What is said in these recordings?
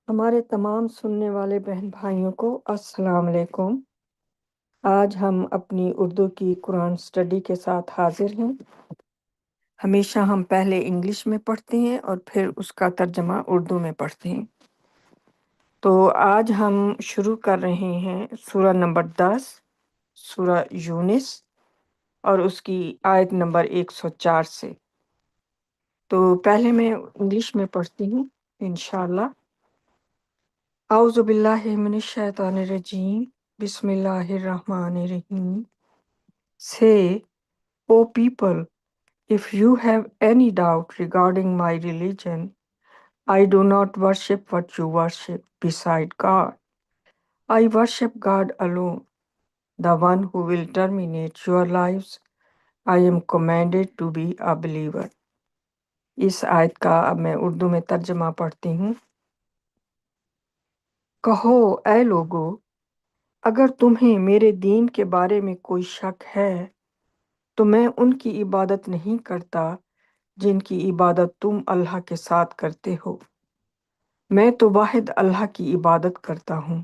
ہمارے تمام سننے والے بہن بھائیوں کو السلام علیکم۔ آج ہم اپنی اردو کی قرآن سٹڈی کے ساتھ حاضر ہیں۔ ہمیشہ ہم پہلے انگلش میں پڑھتے ہیں اور پھر اس کا ترجمہ اردو میں پڑھتے ہیں۔ تو آج ہم شروع کر رہے ہیں سورہ نمبر 10، سورہ یونس، اور اس کی آیت نمبر 104 سے۔ تو پہلے میں انگلش میں پڑھتی ہوں انشاءاللہ۔ اعوذ باللہ من الشیطان الرجیم، بسم اللہ الرحمن الرحیم۔ Say, O people, if you have any doubt regarding my religion, I do not worship what you worship beside God. I worship God alone, the one who will terminate your lives. I am commanded to be a believer. اس آیت کا اب میں اردو میں ترجمہ پڑھتی ہوں۔ کہو اے لوگو، اگر تمہیں میرے دین کے بارے میں کوئی شک ہے تو میں ان کی عبادت نہیں کرتا جن کی عبادت تم اللہ کے ساتھ کرتے ہو۔ میں تو واحد اللہ کی عبادت کرتا ہوں۔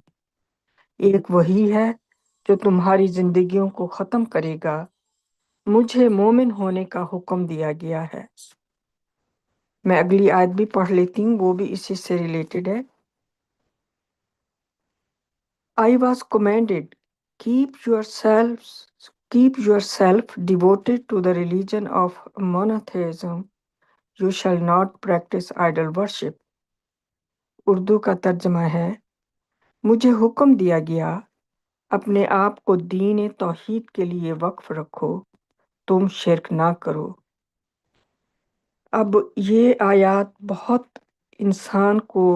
ایک وہی ہے جو تمہاری زندگیوں کو ختم کرے گا۔ مجھے مومن ہونے کا حکم دیا گیا ہے۔ میں اگلی آیت بھی پڑھ لیتی ہوں، وہ بھی اسی سے ریلیٹڈ ہے۔ I was commanded, keep yourself devoted to the religion of monotheism. You shall not practice idol worship. Urdu کا ترجمہ ہے، مجھے حکم دیا گیا اپنے آپ کو دین توحید کے لیے وقف رکھو، تم شرک نہ کرو۔ اب یہ آیات بہت انسان کو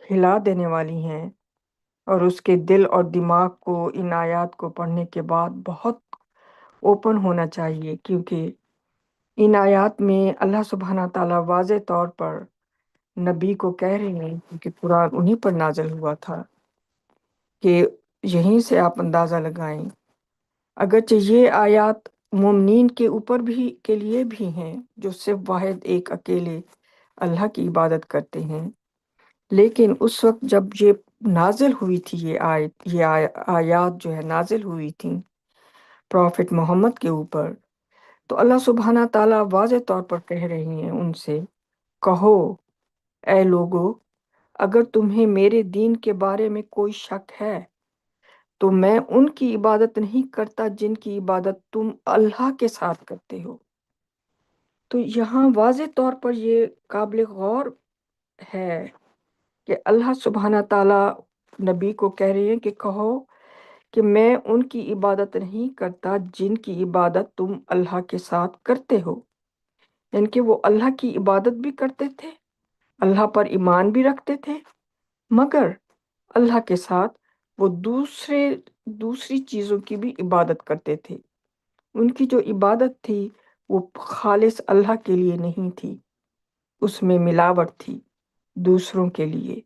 ہلا دینے والی ہیں، اور اس کے دل اور دماغ کو ان آیات کو پڑھنے کے بعد بہت اوپن ہونا چاہیے، کیونکہ ان آیات میں اللہ سبحانہ تعالیٰ واضح طور پر نبی کو کہہ رہے ہیں، کیونکہ قرآن انہی پر نازل ہوا تھا، کہ یہیں سے آپ اندازہ لگائیں۔ اگرچہ یہ آیات مومنین کے اوپر بھی کے لیے بھی ہیں جو صرف واحد ایک اکیلے اللہ کی عبادت کرتے ہیں، لیکن اس وقت جب یہ نازل ہوئی تھی، یہ آیات جو ہے نازل ہوئی تھیں پروفٹ محمد کے اوپر، تو اللہ سبحانہ تعالیٰ واضح طور پر کہہ رہے ہیں ان سے، کہو اے لوگو، اگر تمہیں میرے دین کے بارے میں کوئی شک ہے تو میں ان کی عبادت نہیں کرتا جن کی عبادت تم اللہ کے ساتھ کرتے ہو۔ تو یہاں واضح طور پر یہ قابل غور ہے کہ اللہ سبحانہ تعالیٰ نبی کو کہہ رہے ہیں کہ کہو کہ میں ان کی عبادت نہیں کرتا جن کی عبادت تم اللہ کے ساتھ کرتے ہو، یعنی کہ وہ اللہ کی عبادت بھی کرتے تھے، اللہ پر ایمان بھی رکھتے تھے، مگر اللہ کے ساتھ وہ دوسری چیزوں کی بھی عبادت کرتے تھے۔ ان کی جو عبادت تھی وہ خالص اللہ کے لیے نہیں تھی، اس میں ملاوٹ تھی دوسروں کے لیے۔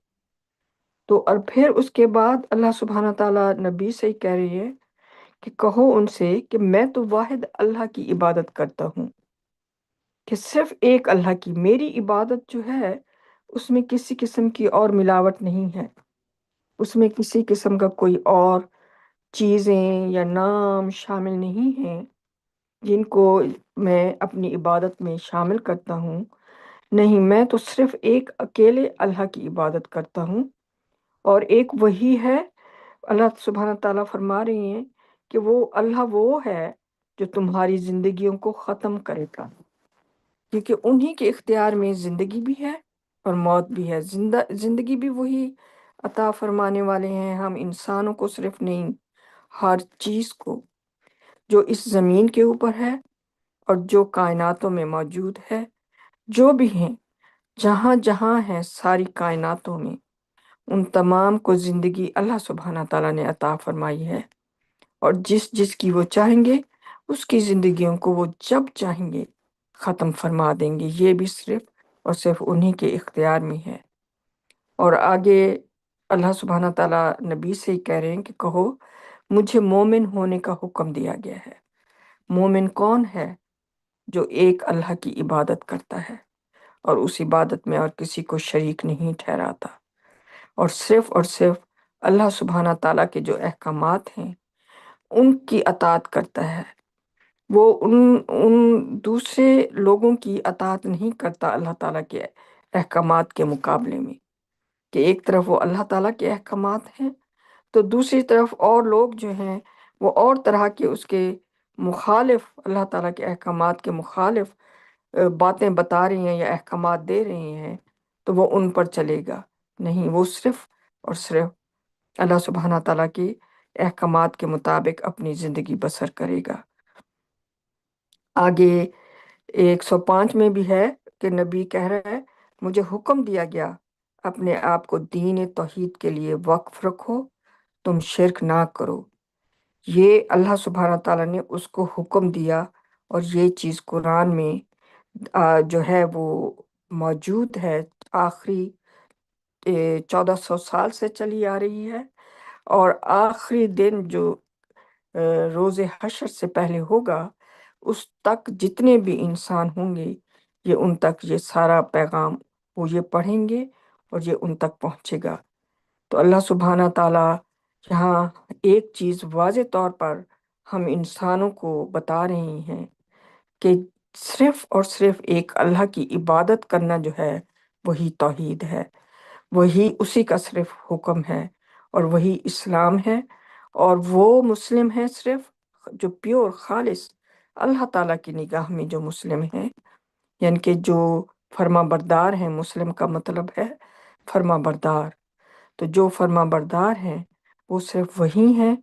تو اور پھر اس کے بعد اللہ سبحانہ تعالیٰ نبی سے کہہ رہی ہے کہ کہو ان سے کہ میں تو واحد اللہ کی عبادت کرتا ہوں، کہ صرف ایک اللہ کی میری عبادت جو ہے اس میں کسی قسم کی اور ملاوٹ نہیں ہے، اس میں کسی قسم کا کوئی اور چیزیں یا نام شامل نہیں ہیں جن کو میں اپنی عبادت میں شامل کرتا ہوں۔ نہیں، میں تو صرف ایک اکیلے اللہ کی عبادت کرتا ہوں، اور ایک وہی ہے۔ اللہ سبحانہ تعالیٰ فرما رہی ہیں کہ وہ اللہ وہ ہے جو تمہاری زندگیوں کو ختم کرے گا، کیونکہ انہی کے اختیار میں زندگی بھی ہے اور موت بھی ہے۔ زندگی بھی وہی عطا فرمانے والے ہیں، ہم انسانوں کو صرف نہیں، ہر چیز کو جو اس زمین کے اوپر ہے اور جو کائناتوں میں موجود ہے، جو بھی ہیں، جہاں جہاں ہیں ساری کائناتوں میں، ان تمام کو زندگی اللہ سبحانہ تعالیٰ نے عطا فرمائی ہے، اور جس کی وہ چاہیں گے اس کی زندگیوں کو وہ جب چاہیں گے ختم فرما دیں گے۔ یہ بھی صرف اور صرف انہی کے اختیار میں ہے۔ اور آگے اللہ سبحانہ تعالیٰ نبی سے ہی کہہ رہے ہیں کہ کہو مجھے مومن ہونے کا حکم دیا گیا ہے۔ مومن کون ہے؟ جو ایک اللہ کی عبادت کرتا ہے اور اس عبادت میں اور کسی کو شریک نہیں ٹھہراتا، اور صرف اللہ سبحانہ تعالیٰ کے جو احکامات ہیں ان کی اطاعت کرتا ہے۔ وہ ان دوسرے لوگوں کی اطاعت نہیں کرتا اللہ تعالیٰ کے احکامات کے مقابلے میں، کہ ایک طرف وہ اللہ تعالیٰ کے احکامات ہیں تو دوسری طرف اور لوگ جو ہیں وہ اور طرح کے اس کے مخالف، اللہ تعالیٰ کے احکامات کے مخالف باتیں بتا رہی ہیں یا احکامات دے رہے ہیں تو وہ ان پر چلے گا۔ نہیں، وہ صرف اور صرف اللہ سبحانہ تعالیٰ کے احکامات کے مطابق اپنی زندگی بسر کرے گا۔ آگے 105 میں بھی ہے کہ نبی کہہ رہا ہے، مجھے حکم دیا گیا اپنے آپ کو دین توحید کے لیے وقف رکھو، تم شرک نہ کرو۔ یہ اللہ سبحانہ تعالیٰ نے اس کو حکم دیا، اور یہ چیز قرآن میں جو ہے وہ موجود ہے، آخری 1400 سال سے چلی آ رہی ہے، اور آخری دن جو روز حشر سے پہلے ہوگا اس تک جتنے بھی انسان ہوں گے یہ ان تک یہ سارا پیغام وہ یہ پڑھیں گے اور یہ ان تک پہنچے گا۔ تو اللہ سبحانہ تعالیٰ یہاں ایک چیز واضح طور پر ہم انسانوں کو بتا رہے ہیں کہ صرف اور صرف ایک اللہ کی عبادت کرنا جو ہے وہی توحید ہے، وہی اسی کا صرف حکم ہے، اور وہی اسلام ہے، اور وہ مسلم ہے صرف جو پیور خالص اللہ تعالیٰ کی نگاہ میں جو مسلم ہیں، یعنی کہ جو فرما بردار ہیں۔ مسلم کا مطلب ہے فرما بردار، تو جو فرما بردار ہیں وہ صرف وہی ہیں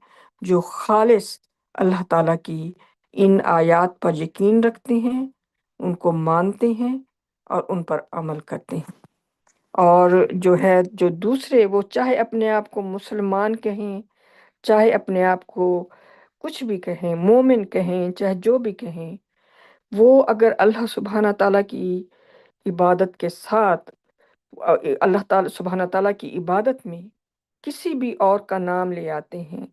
جو خالص اللہ تعالیٰ کی ان آیات پر یقین رکھتے ہیں، ان کو مانتے ہیں اور ان پر عمل کرتے ہیں۔ اور جو ہے جو دوسرے وہ چاہے اپنے آپ کو مسلمان کہیں، چاہے اپنے آپ کو کچھ بھی کہیں، مومن کہیں، چاہے جو بھی کہیں، وہ اگر اللہ سبحانہ تعالیٰ کی عبادت کے ساتھ اللہ تعالیٰ سبحانہ تعالیٰ کی عبادت میں کسی بھی اور کا نام لے آتے ہیں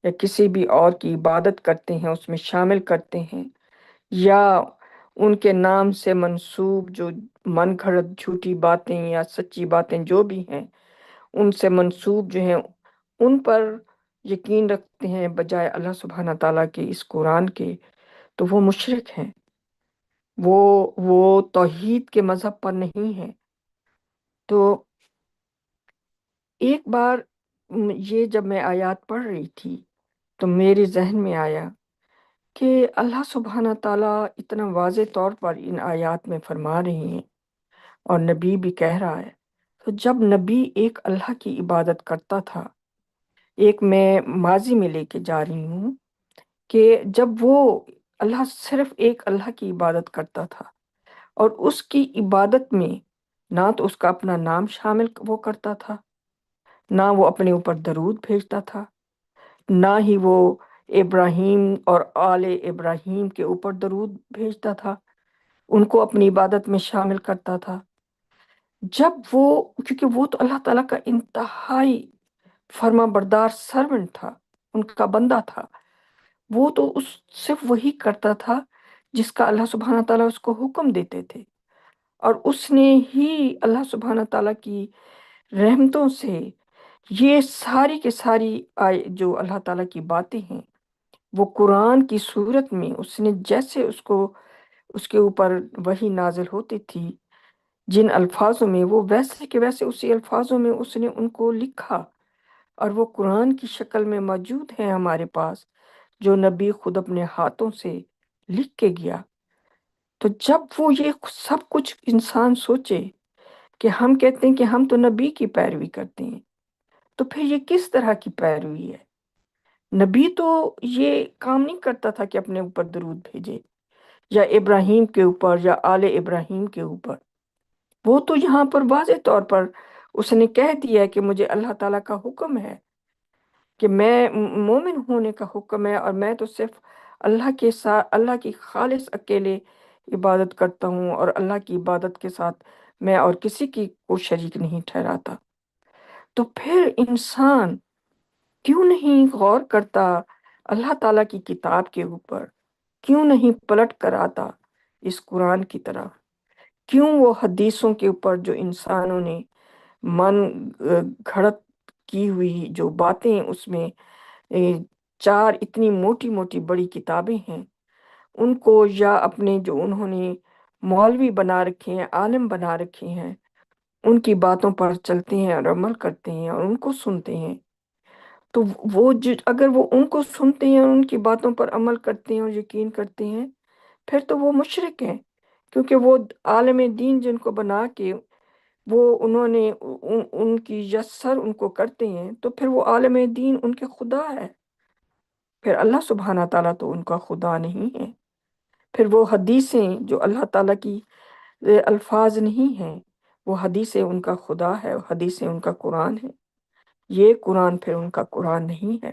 یا کسی بھی اور کی عبادت کرتے ہیں، اس میں شامل کرتے ہیں، یا ان کے نام سے منسوب جو من گھڑت جھوٹی باتیں یا سچی باتیں جو بھی ہیں ان سے منسوب جو ہیں ان پر یقین رکھتے ہیں بجائے اللہ سبحانہ تعالیٰ کے اس قرآن کے، تو وہ مشرک ہیں، وہ توحید کے مذہب پر نہیں ہیں۔ تو ایک بار یہ جب میں آیات پڑھ رہی تھی تو میرے ذہن میں آیا کہ اللہ سبحانہ تعالیٰ اتنا واضح طور پر ان آیات میں فرما رہے ہیں اور نبی بھی کہہ رہا ہے، تو جب نبی ایک اللہ کی عبادت کرتا تھا، ایک میں ماضی میں لے کے جا رہی ہوں کہ جب وہ صرف ایک اللہ کی عبادت کرتا تھا اور اس کی عبادت میں نہ تو اس کا اپنا نام شامل وہ کرتا تھا، نہ وہ اپنے اوپر درود بھیجتا تھا، نہ ہی وہ ابراہیم اور آل ابراہیم کے اوپر درود بھیجتا تھا، ان کو اپنی عبادت میں شامل کرتا تھا۔ جب کیونکہ وہ تو اللہ تعالیٰ کا انتہائی فرما بردار سرونٹ تھا، ان کا بندہ تھا، وہ تو صرف وہی کرتا تھا جس کا اللہ سبحانہ تعالیٰ اس کو حکم دیتے تھے، اور اس نے ہی اللہ سبحانہ تعالیٰ کی رحمتوں سے یہ ساری کے ساری جو اللہ تعالیٰ کی باتیں ہیں وہ قرآن کی صورت میں اس نے جیسے اس کے اوپر وہی نازل ہوتی تھی جن الفاظوں میں، وہ ویسے کہ ویسے اسی الفاظوں میں اس نے ان کو لکھا، اور وہ قرآن کی شکل میں موجود ہیں ہمارے پاس، جو نبی خود اپنے ہاتھوں سے لکھ کے گیا۔ تو جب وہ یہ سب کچھ انسان سوچے کہ ہم کہتے ہیں کہ ہم تو نبی کی پیروی کرتے ہیں، تو پھر یہ کس طرح کی پیروی ہے؟ نبی تو یہ کام نہیں کرتا تھا کہ اپنے اوپر درود بھیجے یا ابراہیم کے اوپر یا آل ابراہیم کے اوپر۔ وہ تو یہاں پر واضح طور پر اس نے کہہ دیا کہ مجھے اللہ تعالیٰ کا حکم ہے، کہ میں مومن ہونے کا حکم ہے، اور میں تو صرف اللہ کے ساتھ اللہ کی خالص اکیلے عبادت کرتا ہوں، اور اللہ کی عبادت کے ساتھ میں اور کسی کی کو شریک نہیں ٹھہراتا۔ تو پھر انسان کیوں نہیں غور کرتا اللہ تعالیٰ کی کتاب کے اوپر؟ کیوں نہیں پلٹ کر آتا اس قرآن کی طرف؟ کیوں وہ حدیثوں کے اوپر جو انسانوں نے من گھڑت کی ہوئی جو باتیں اس میں، اے، چار اتنی موٹی موٹی بڑی کتابیں ہیں، ان کو یا اپنے جو انہوں نے مولوی بنا رکھے ہیں، عالم بنا رکھے ہیں، ان کی باتوں پر چلتے ہیں اور عمل کرتے ہیں اور ان کو سنتے ہیں، تو وہ اگر وہ ان کو سنتے ہیں اور ان کی باتوں پر عمل کرتے ہیں اور یقین کرتے ہیں، پھر تو وہ مشرک ہیں، کیونکہ وہ عالم دین جن کو بنا کے وہ انہوں نے ان کی یسر ان کو کرتے ہیں، تو پھر وہ عالم دین ان کے خدا ہے، پھر اللہ سبحانہ تعالیٰ تو ان کا خدا نہیں ہے، پھر وہ حدیثیں جو اللہ تعالیٰ کی الفاظ نہیں ہیں، وہ حدیثیں ان کا خدا ہے، حدیثیں ان کا قرآن ہے، یہ قرآن پھر ان کا قرآن نہیں ہے۔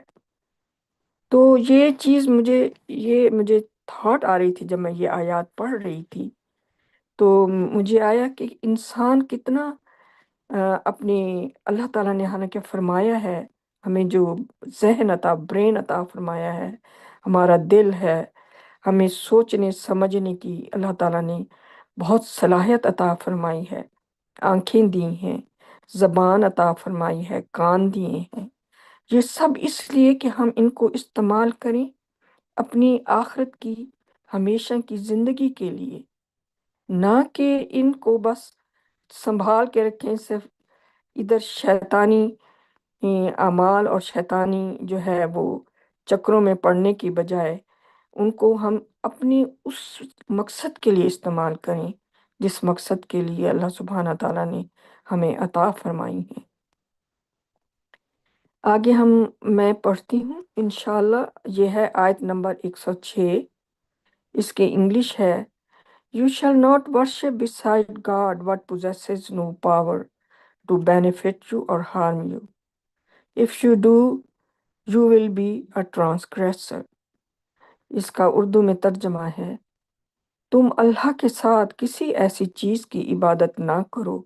تو یہ مجھے تھاٹ آ رہی تھی جب میں یہ آیات پڑھ رہی تھی، تو مجھے آیا کہ انسان کتنا اپنے اللہ تعالیٰ نے حالانکہ فرمایا ہے ہمیں، جو ذہن عطا، برین عطا فرمایا ہے، ہمارا دل ہے، ہمیں سوچنے سمجھنے کی اللہ تعالیٰ نے بہت صلاحیت عطا فرمائی ہے، آنکھیں دی ہیں، زبان عطا فرمائی ہے، کان دیے ہیں، یہ سب اس لیے کہ ہم ان کو استعمال کریں اپنی آخرت کی، ہمیشہ کی زندگی کے لیے، نہ کہ ان کو بس سنبھال کے رکھیں صرف ادھر شیطانی اعمال اور شیطانی جو ہے وہ چکروں میں پڑنے کی بجائے ان کو ہم اپنی اس مقصد کے لیے استعمال کریں جس مقصد کے لیے اللہ سبحانہ تعالیٰ نے ہمیں عطا فرمائی ہیں۔ آگے میں پڑھتی ہوں انشاءاللہ، یہ ہے آیت نمبر 106، اس کے انگلش ہے: You shall not worship beside God what possesses no power to benefit you or harm you. If you do, you will be a transgressor. اس کا اردو میں ترجمہ ہے: تم اللہ کے ساتھ کسی ایسی چیز کی عبادت نہ کرو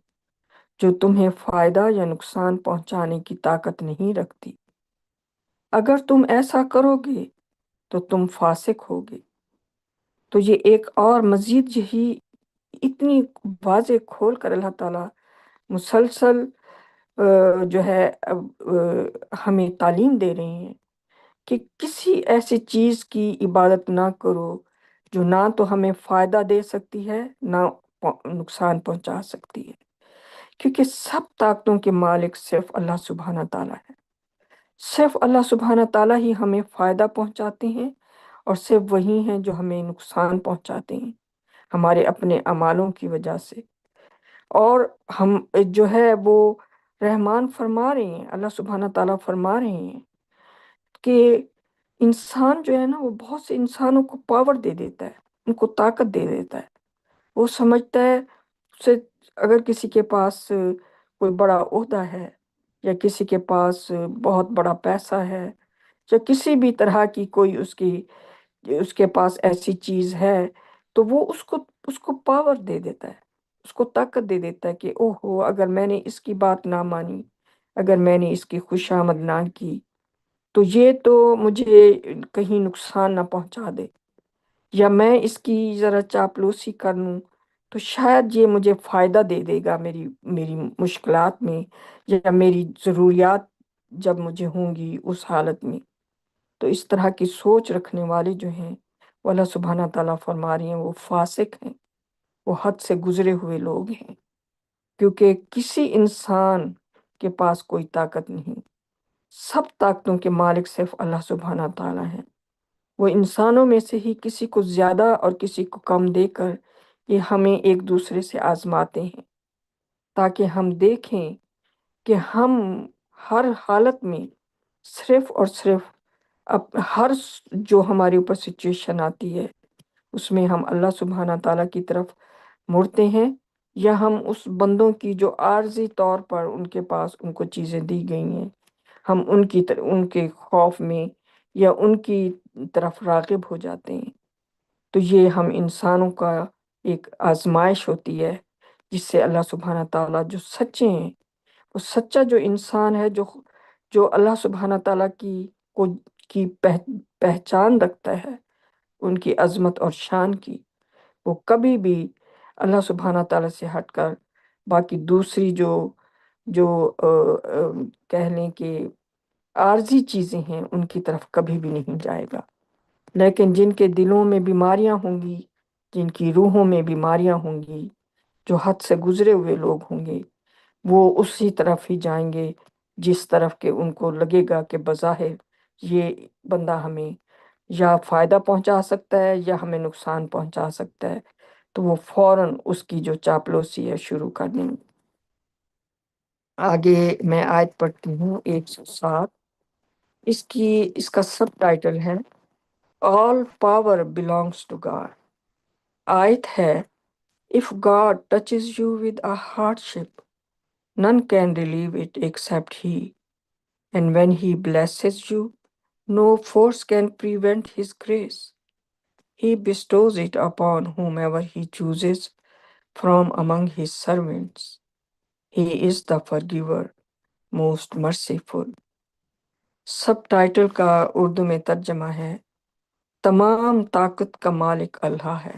جو تمہیں فائدہ یا نقصان پہنچانے کی طاقت نہیں رکھتی، اگر تم ایسا کرو گے تو تم فاسق ہوگے۔ تو یہ ایک اور مزید یہی اتنی واضح کھول کر اللہ تعالیٰ مسلسل جو ہے ہمیں تعلیم دے رہے ہیں کہ کسی ایسی چیز کی عبادت نہ کرو جو نہ تو ہمیں فائدہ دے سکتی ہے، نہ نقصان پہنچا سکتی ہے، کیونکہ سب طاقتوں کے مالک صرف اللہ سبحانہ تعالیٰ ہے، صرف اللہ سبحانہ تعالیٰ ہی ہمیں فائدہ پہنچاتے ہیں، اور صرف وہی ہیں جو ہمیں نقصان پہنچاتے ہیں ہمارے اپنے اعمالوں کی وجہ سے۔ اور ہم جو ہے وہ رحمان فرما رہے ہیں، اللہ سبحانہ تعالیٰ فرما رہے ہیں کہ انسان جو ہے نا، وہ بہت سے انسانوں کو پاور دے دیتا ہے، ان کو طاقت دے دیتا ہے، وہ سمجھتا ہے اسے اگر کسی کے پاس کوئی بڑا عہدہ ہے یا کسی کے پاس بہت بڑا پیسہ ہے یا کسی بھی طرح کی کوئی اس کے پاس ایسی چیز ہے، تو وہ اس کو پاور دے دیتا ہے، اس کو طاقت دے دیتا ہے کہ اوہو، اگر میں نے اس کی بات نہ مانی، اگر میں نے اس کی خوشامد نہ کی، تو یہ تو مجھے کہیں نقصان نہ پہنچا دے، یا میں اس کی ذرا چاپلوسی کر لوں تو شاید یہ مجھے فائدہ دے دے گا میری مشکلات میں، یا میری ضروریات جب مجھے ہوں گی اس حالت میں۔ تو اس طرح کی سوچ رکھنے والے جو ہیں، وہ اللہ سبحانہ تعالیٰ فرما رہی ہیں وہ فاسق ہیں، وہ حد سے گزرے ہوئے لوگ ہیں، کیونکہ کسی انسان کے پاس کوئی طاقت نہیں، سب طاقتوں کے مالک صرف اللہ سبحانہ تعالیٰ ہیں۔ وہ انسانوں میں سے ہی کسی کو زیادہ اور کسی کو کم دے کر یہ ہمیں ایک دوسرے سے آزماتے ہیں، تاکہ ہم دیکھیں کہ ہم ہر حالت میں صرف اور صرف ہر جو ہمارے اوپر سچویشن آتی ہے اس میں ہم اللہ سبحانہ تعالیٰ کی طرف مڑتے ہیں، یا ہم اس بندوں کی جو عارضی طور پر ان کے پاس ان کو چیزیں دی گئی ہیں، ہم ان کے خوف میں یا ان کی طرف راغب ہو جاتے ہیں۔ تو یہ ہم انسانوں کا ایک آزمائش ہوتی ہے، جس سے اللہ سبحانہ تعالیٰ جو سچے ہیں، وہ سچا جو انسان ہے، جو اللہ سبحانہ تعالیٰ کی پہچان رکھتا ہے، ان کی عظمت اور شان کی، وہ کبھی بھی اللہ سبحانہ تعالیٰ سے ہٹ کر باقی دوسری جو جو کہہ لیں کہ عارضی چیزیں ہیں ان کی طرف کبھی بھی نہیں جائے گا، لیکن جن کے دلوں میں بیماریاں ہوں گی، جن کی روحوں میں بیماریاں ہوں گی، جو حد سے گزرے ہوئے لوگ ہوں گے، وہ اسی طرف ہی جائیں گے جس طرف کہ ان کو لگے گا کہ بظاہر یہ بندہ ہمیں یا فائدہ پہنچا سکتا ہے یا ہمیں نقصان پہنچا سکتا ہے، تو وہ فوراً اس کی جو چاپلوسی ہے شروع کر دیں گے۔ آگے میں آیت پڑھتی ہوں 107۔ اس کا سب ٹائٹل ہے آل پاور بلانگس ٹو گاڈ۔ آیت ہے If God touches you with a hardship, none can relieve it except He. And when He blesses you, no force can prevent His grace. He bestows it upon whomever He chooses from among His servants. He is the forgiver, most merciful. Sub title کا اردو میں ترجمہ ہے تمام طاقت کا مالک اللہ ہے۔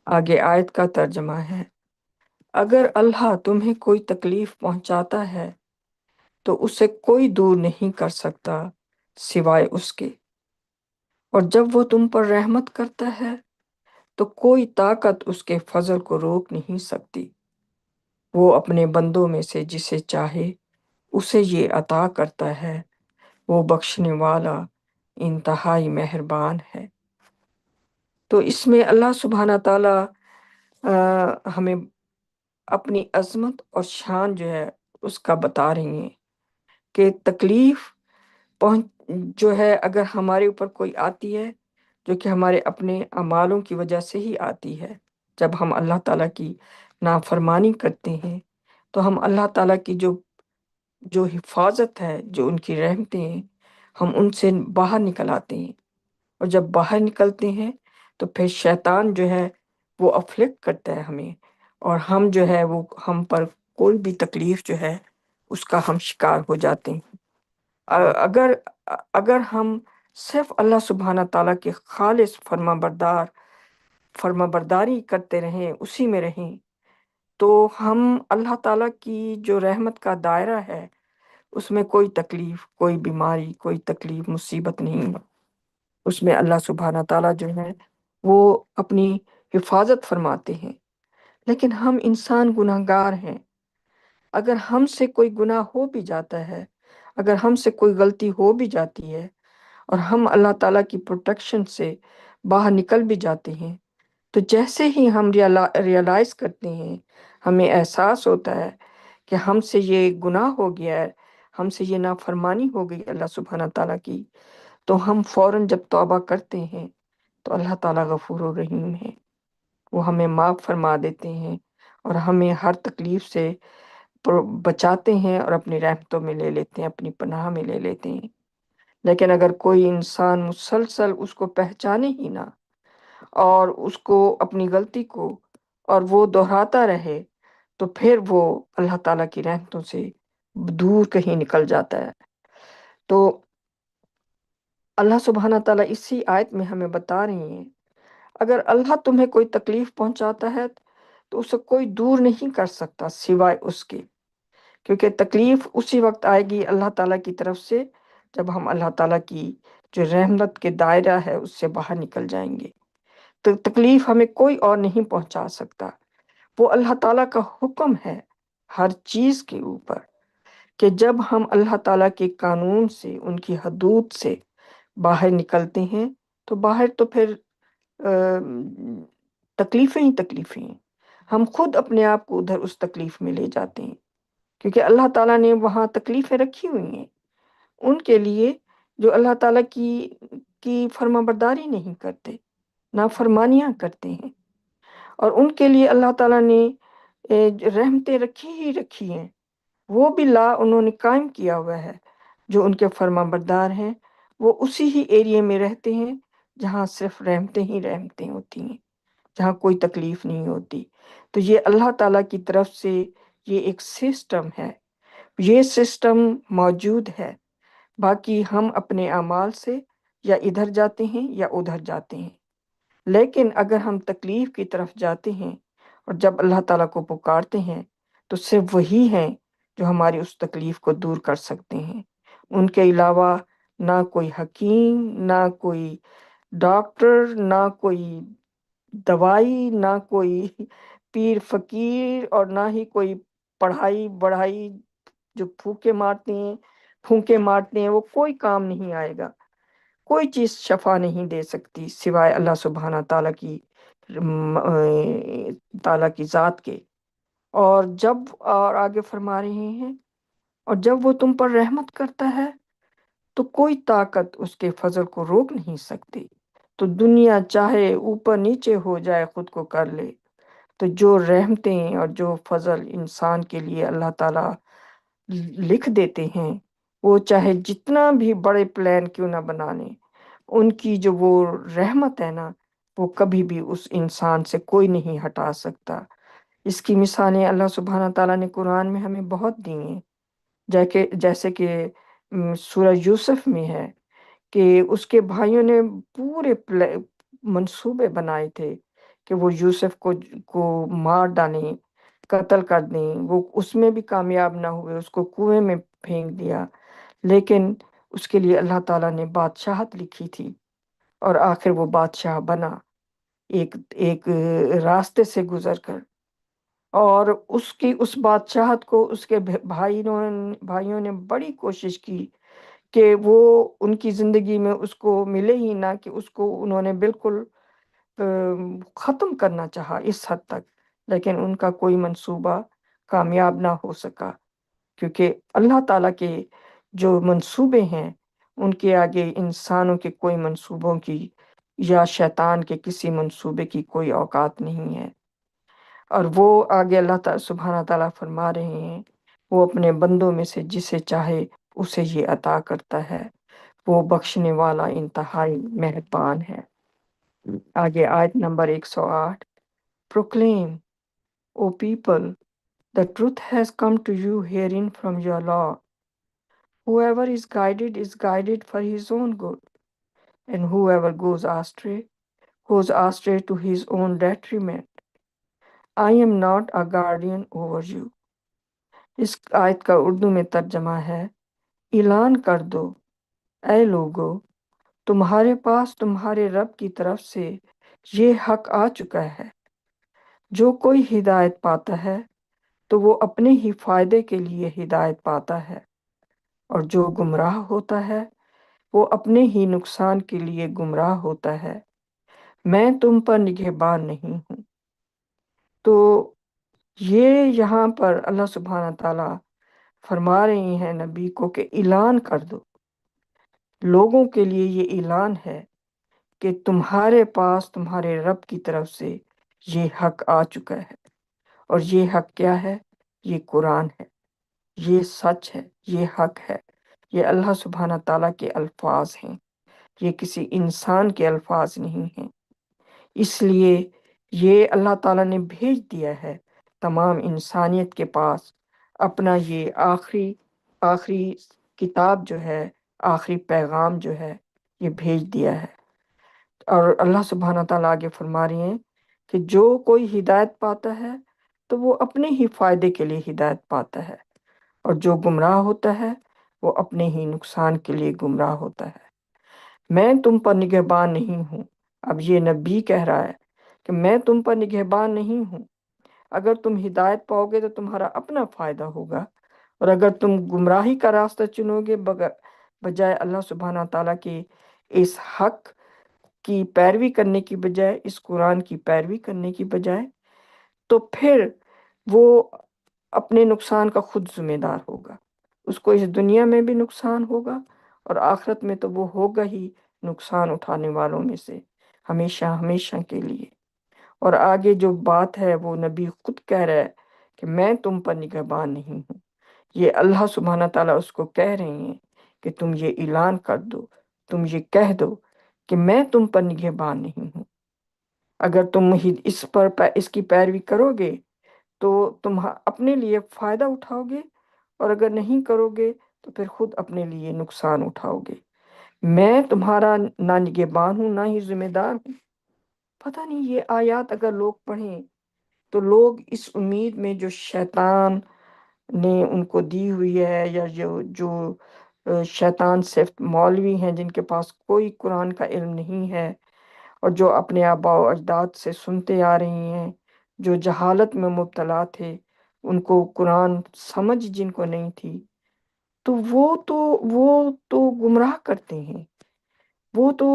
آگے آیت کا ترجمہ ہے اگر اللہ تمہیں کوئی تکلیف پہنچاتا ہے تو اسے کوئی دور نہیں کر سکتا سوائے اس کے، اور جب وہ تم پر رحمت کرتا ہے تو کوئی طاقت اس کے فضل کو روک نہیں سکتی۔ وہ اپنے بندوں میں سے جسے چاہے اسے یہ عطا کرتا ہے، وہ بخشنے والا انتہائی مہربان ہے۔ تو اس میں اللہ سبحانہ تعالیٰ ہمیں اپنی عظمت اور شان جو ہے اس کا بتا رہی ہیں کہ تکلیف جو ہے اگر ہمارے اوپر کوئی آتی ہے جو کہ ہمارے اپنے اعمالوں کی وجہ سے ہی آتی ہے، جب ہم اللہ تعالیٰ کی نافرمانی کرتے ہیں تو ہم اللہ تعالیٰ کی جو حفاظت ہے، جو ان کی رحمتیں ہیں، ہم ان سے باہر نکل آتے ہیں، اور جب باہر نکلتے ہیں تو پھر شیطان جو ہے وہ افلکٹ کرتا ہے ہمیں، اور ہم جو ہے وہ ہم پر کوئی بھی تکلیف جو ہے اس کا ہم شکار ہو جاتے ہیں۔ اگر اگر ہم صرف اللہ سبحانہ تعالیٰ کے خالص فرما برداری کرتے رہیں، اسی میں رہیں، تو ہم اللہ تعالیٰ کی جو رحمت کا دائرہ ہے اس میں کوئی تکلیف، کوئی بیماری، کوئی تکلیف مصیبت نہیں ہے۔ اس میں اللہ سبحانہ تعالیٰ جو ہے وہ اپنی حفاظت فرماتے ہیں۔ لیکن ہم انسان گناہ گار ہیں، اگر ہم سے کوئی گناہ ہو بھی جاتا ہے، اگر ہم سے کوئی غلطی ہو بھی جاتی ہے اور ہم اللہ تعالیٰ کی پروٹیکشن سے باہر نکل بھی جاتے ہیں، تو جیسے ہی ہم ریئلائز کرتے ہیں، ہمیں احساس ہوتا ہے کہ ہم سے یہ گناہ ہو گیا ہے، ہم سے یہ نافرمانی ہو گئی اللہ سبحانہ تعالیٰ کی، تو ہم فوراً جب توبہ کرتے ہیں تو اللہ تعالیٰ غفور و رحیم ہے، وہ ہمیں معاف فرما دیتے ہیں اور ہمیں ہر تکلیف سے بچاتے ہیں اور اپنی رحمتوں میں لے لیتے ہیں، اپنی پناہ میں لے لیتے ہیں۔ لیکن اگر کوئی انسان مسلسل اس کو پہچانے ہی نہ اور اس کو اپنی غلطی کو اور وہ دہراتا رہے، تو پھر وہ اللہ تعالیٰ کی رحمتوں سے دور کہیں نکل جاتا ہے۔ تو اللہ سبحانہ تعالیٰ اسی آیت میں ہمیں بتا رہی ہیں اگر اللہ تمہیں کوئی تکلیف پہنچاتا ہے تو اسے کوئی دور نہیں کر سکتا سوائے اس کے، کیونکہ تکلیف اسی وقت آئے گی اللہ تعالیٰ کی طرف سے جب ہم اللہ تعالیٰ کی جو رحمت کے دائرہ ہے اس سے باہر نکل جائیں گے۔ تو تکلیف ہمیں کوئی اور نہیں پہنچا سکتا، وہ اللہ تعالیٰ کا حکم ہے ہر چیز کے اوپر کہ جب ہم اللہ تعالیٰ کے قانون سے، ان کی حدود سے باہر نکلتے ہیں تو باہر تو پھر تکلیفیں ہی تکلیفیں ہیں، ہم خود اپنے آپ کو ادھر اس تکلیف میں لے جاتے ہیں، کیونکہ اللہ تعالیٰ نے وہاں تکلیفیں رکھی ہوئی ہیں ان کے لیے جو اللہ تعالیٰ کی فرما برداری نہیں کرتے، نافرمانیاں کرتے ہیں، اور ان کے لیے اللہ تعالیٰ نے رحمتیں رکھی ہی رکھی ہیں، وہ بھی لا انہوں نے قائم کیا ہوا ہے۔ جو ان کے فرما بردار ہیں وہ اسی ہی ایریے میں رہتے ہیں جہاں صرف رحمتیں ہی رحمتیں ہوتی ہیں، جہاں کوئی تکلیف نہیں ہوتی۔ تو یہ اللہ تعالیٰ کی طرف سے یہ ایک سسٹم ہے، یہ سسٹم موجود ہے، باقی ہم اپنے اعمال سے یا ادھر جاتے ہیں یا ادھر جاتے ہیں۔ لیکن اگر ہم تکلیف کی طرف جاتے ہیں اور جب اللہ تعالیٰ کو پکارتے ہیں تو صرف وہی ہیں جو ہماری اس تکلیف کو دور کر سکتے ہیں۔ ان کے علاوہ نہ کوئی حکیم، نہ کوئی ڈاکٹر، نہ کوئی دوائی، نہ کوئی پیر فقیر، اور نہ ہی کوئی پڑھائی بڑھائی جو پھونکے مارتے ہیں وہ کوئی کام نہیں آئے گا۔ کوئی چیز شفا نہیں دے سکتی سوائے اللہ سبحانہ تعالیٰ کی ذات کے۔ اور آگے فرما رہے ہیں، اور جب وہ تم پر رحمت کرتا ہے تو کوئی طاقت اس کے فضل کو روک نہیں سکتی۔ تو دنیا چاہے اوپر نیچے ہو جائے خود کو کر لے، تو جو رحمتیں اور جو فضل انسان کے لیے اللہ تعالیٰ لکھ دیتے ہیں، وہ چاہے جتنا بھی بڑے پلان کیوں نہ بنا لیں، ان کی جو وہ رحمت ہے نا، وہ کبھی بھی اس انسان سے کوئی نہیں ہٹا سکتا۔ اس کی مثالیں اللہ سبحانہ تعالیٰ نے قرآن میں ہمیں بہت دی ہیں، جیسے کہ سورہ یوسف میں ہے کہ اس کے بھائیوں نے پورے منصوبے بنائے تھے کہ وہ یوسف کو مار ڈالیں، قتل کر دیں۔ وہ اس میں بھی کامیاب نہ ہوئے، اس کو کنویں میں پھینک دیا، لیکن اس کے لیے اللہ تعالیٰ نے بادشاہت لکھی تھی، اور آخر وہ بادشاہ بنا ایک راستے سے گزر کر۔ اور اس بادشاہت کو اس کے بھائیوں نے بڑی کوشش کی کہ وہ ان کی زندگی میں اس کو ملے ہی نہ، کہ اس کو انہوں نے بالکل ختم کرنا چاہا اس حد تک، لیکن ان کا کوئی منصوبہ کامیاب نہ ہو سکا، کیونکہ اللہ تعالیٰ کے جو منصوبے ہیں ان کے آگے انسانوں کے کوئی منصوبوں کی یا شیطان کے کسی منصوبے کی کوئی اوقات نہیں ہے۔ اور وہ آگے اللہ تعالیٰ سبحانہ تعالیٰ فرما رہے ہیں، وہ اپنے بندوں میں سے جسے چاہے اسے یہ عطا کرتا ہے، وہ بخشنے والا انتہائی مہربان ہے۔ آگے آیت number 108، Proclaim, O people, the truth has come to you herein from your law. Whoever is guided for his own good, and whoever goes astray to his own detriment. I am not a guardian over you. اس آیت کا اردو میں ترجمہ ہے، اعلان کر دو اے لوگو، تمہارے پاس تمہارے رب کی طرف سے یہ حق آ چکا ہے، جو کوئی ہدایت پاتا ہے تو وہ اپنے ہی فائدے کے لیے ہدایت پاتا ہے، اور جو گمراہ ہوتا ہے وہ اپنے ہی نقصان کے لیے گمراہ ہوتا ہے۔ میں تم پر نگہبان نہیں ہوں۔ تو یہ یہاں پر اللہ سبحانہ تعالیٰ فرما رہے ہیں نبی کو کہ اعلان کر دو، لوگوں کے لیے یہ اعلان ہے کہ تمہارے پاس تمہارے رب کی طرف سے یہ حق آ چکا ہے، اور یہ حق کیا ہے؟ یہ قرآن ہے، یہ سچ ہے، یہ حق ہے، یہ اللہ سبحانہ تعالیٰ کے الفاظ ہیں، یہ کسی انسان کے الفاظ نہیں ہیں۔ اس لیے یہ اللہ تعالیٰ نے بھیج دیا ہے تمام انسانیت کے پاس اپنا یہ آخری کتاب جو ہے، آخری پیغام جو ہے، یہ بھیج دیا ہے۔ اور اللہ سبحانہ تعالیٰ آگے فرما رہی ہیں کہ جو کوئی ہدایت پاتا ہے تو وہ اپنے ہی فائدے کے لیے ہدایت پاتا ہے، اور جو گمراہ ہوتا ہے وہ اپنے ہی نقصان کے لیے گمراہ ہوتا ہے۔ میں تم پر نگہبان نہیں ہوں۔ اب یہ نبی کہہ رہا ہے کہ میں تم پر نگہبان نہیں ہوں۔ اگر تم ہدایت پاؤ گے تو تمہارا اپنا فائدہ ہوگا، اور اگر تم گمراہی کا راستہ چنو گے بجائے اللہ سبحانہ تعالیٰ کے اس حق کی پیروی کرنے کی بجائے، اس قرآن کی پیروی کرنے کی بجائے، تو پھر وہ اپنے نقصان کا خود ذمہ دار ہوگا۔ اس کو اس دنیا میں بھی نقصان ہوگا، اور آخرت میں تو وہ ہوگا ہی نقصان اٹھانے والوں میں سے ہمیشہ ہمیشہ کے لیے۔ اور آگے جو بات ہے وہ نبی خود کہہ رہا ہے کہ میں تم پر نگہبان نہیں ہوں۔ یہ اللہ سبحانہ تعالیٰ اس کو کہہ رہے ہیں کہ تم یہ اعلان کر دو، تم یہ کہہ دو کہ میں تم پر نگہبان نہیں ہوں۔ اگر تم اس کی پیروی کرو گے تو تم اپنے لیے فائدہ اٹھاؤ گے، اور اگر نہیں کرو گے تو پھر خود اپنے لیے نقصان اٹھاؤ گے۔ میں تمہارا نہ نگہبان ہوں، نہ ہی ذمہ دار ہوں۔ پتہ نہیں یہ آیات اگر لوگ پڑھیں تو لوگ اس امید میں جو شیطان نے ان کو دی ہوئی ہے، یا جو شیطان صرف مولوی ہیں جن کے پاس کوئی قرآن کا علم نہیں ہے، اور جو اپنے آباء و اجداد سے سنتے آ رہی ہیں، جو جہالت میں مبتلا تھے، ان کو قرآن سمجھ جن کو نہیں تھی، تو وہ تو گمراہ کرتے ہیں۔ وہ تو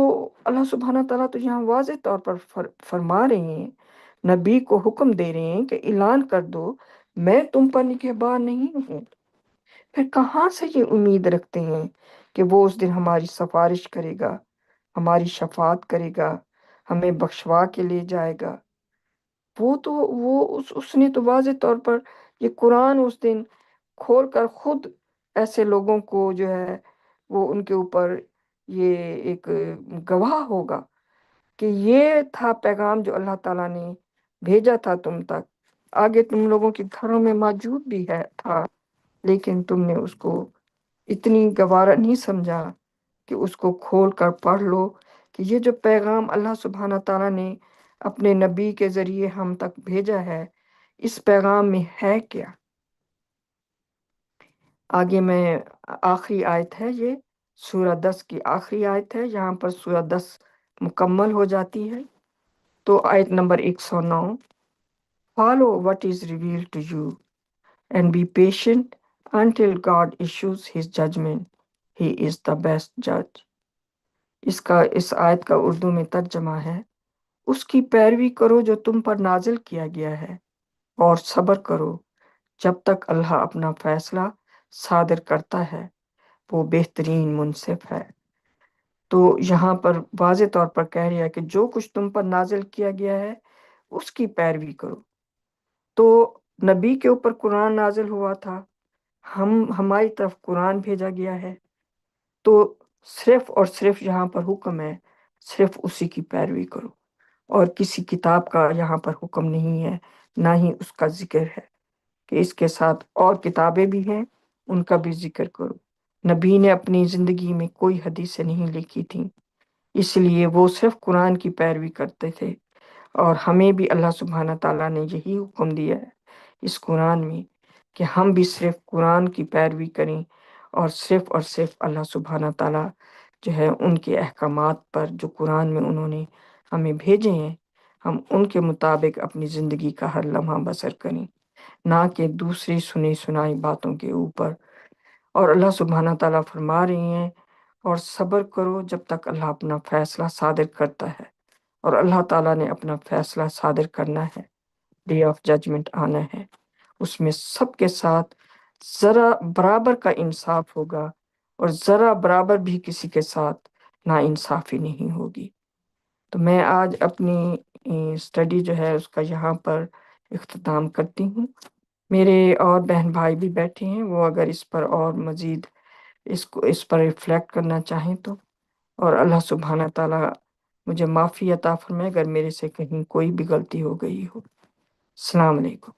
اللہ سبحانہ تعالیٰ تو یہاں واضح طور پر فرما رہے ہیں، نبی کو حکم دے رہے ہیں کہ اعلان کر دو میں تم پر نگہبان نہیں ہوں۔ پھر کہاں سے یہ امید رکھتے ہیں کہ وہ اس دن ہماری سفارش کرے گا، ہماری شفاعت کرے گا، ہمیں بخشوا کے لے جائے گا؟ اس نے تو واضح طور پر یہ قرآن اس دن کھول کر خود ایسے لوگوں کو جو ہے وہ ان کے اوپر یہ ایک گواہ ہوگا کہ یہ تھا پیغام جو اللہ تعالیٰ نے بھیجا تھا تم تک، آگے تم لوگوں کے گھروں میں موجود بھی تھا، لیکن تم نے اس کو اتنی گوارا نہیں سمجھا کہ اس کو کھول کر پڑھ لو کہ یہ جو پیغام اللہ سبحانہ تعالیٰ نے اپنے نبی کے ذریعے ہم تک بھیجا ہے، اس پیغام میں ہے کیا۔ آگے میں آخری آیت ہے، یہ سورہ 10 کی آخری آیت ہے، یہاں پر سورہ 10 مکمل ہو جاتی ہے۔ تو آیت number 109، Follow what is revealed to you and be patient until God issues his judgment. He is the best judge. اس آیت کا اردو میں ترجمہ ہے، اس کی پیروی کرو جو تم پر نازل کیا گیا ہے، اور صبر کرو جب تک اللہ اپنا فیصلہ صادر کرتا ہے، وہ بہترین منصف ہے۔ تو یہاں پر واضح طور پر کہہ رہا ہے کہ جو کچھ تم پر نازل کیا گیا ہے اس کی پیروی کرو۔ تو نبی کے اوپر قرآن نازل ہوا تھا، ہماری طرف قرآن بھیجا گیا ہے، تو صرف اور صرف یہاں پر حکم ہے صرف اسی کی پیروی کرو، اور کسی کتاب کا یہاں پر حکم نہیں ہے، نہ ہی اس کا ذکر ہے کہ اس کے ساتھ اور کتابیں بھی ہیں ان کا بھی ذکر کرو۔ نبی نے اپنی زندگی میں کوئی حدیثیں نہیں لکھی تھیں، اس لیے وہ صرف قرآن کی پیروی کرتے تھے، اور ہمیں بھی اللہ سبحانہ تعالیٰ نے یہی حکم دیا ہے اس قرآن میں کہ ہم بھی صرف قرآن کی پیروی کریں، اور صرف اللہ سبحانہ تعالیٰ جو ہے ان کے احکامات پر جو قرآن میں انہوں نے ہمیں بھیجے ہیں، ہم ان کے مطابق اپنی زندگی کا ہر لمحہ بسر کریں، نہ کہ دوسری سنی سنائی باتوں کے اوپر۔ اور اللہ سبحانہ تعالیٰ فرما رہی ہیں، اور صبر کرو جب تک اللہ اپنا فیصلہ صادر کرتا ہے، اور اللہ تعالیٰ نے اپنا فیصلہ صادر کرنا ہے، ڈے آف ججمنٹ آنا ہے، اس میں سب کے ساتھ ذرا برابر کا انصاف ہوگا، اور ذرا برابر بھی کسی کے ساتھ نا انصافی نہیں ہوگی۔ تو میں آج اپنی اسٹڈی جو ہے اس کا یہاں پر اختتام کرتی ہوں۔ میرے اور بہن بھائی بھی بیٹھے ہیں، وہ اگر اس پر اور مزید اس پر ریفلیکٹ کرنا چاہیں تو، اور اللہ سبحانہ تعالیٰ مجھے معافی عطا فرمائے اگر میرے سے کہیں کوئی بھی غلطی ہو گئی ہو۔ السلام علیکم۔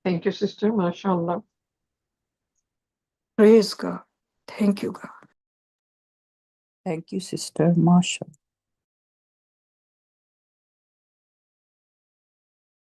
Thank you, sister. MashaAllah. Praise God, thank you God. Thank you, sister. Mashallah.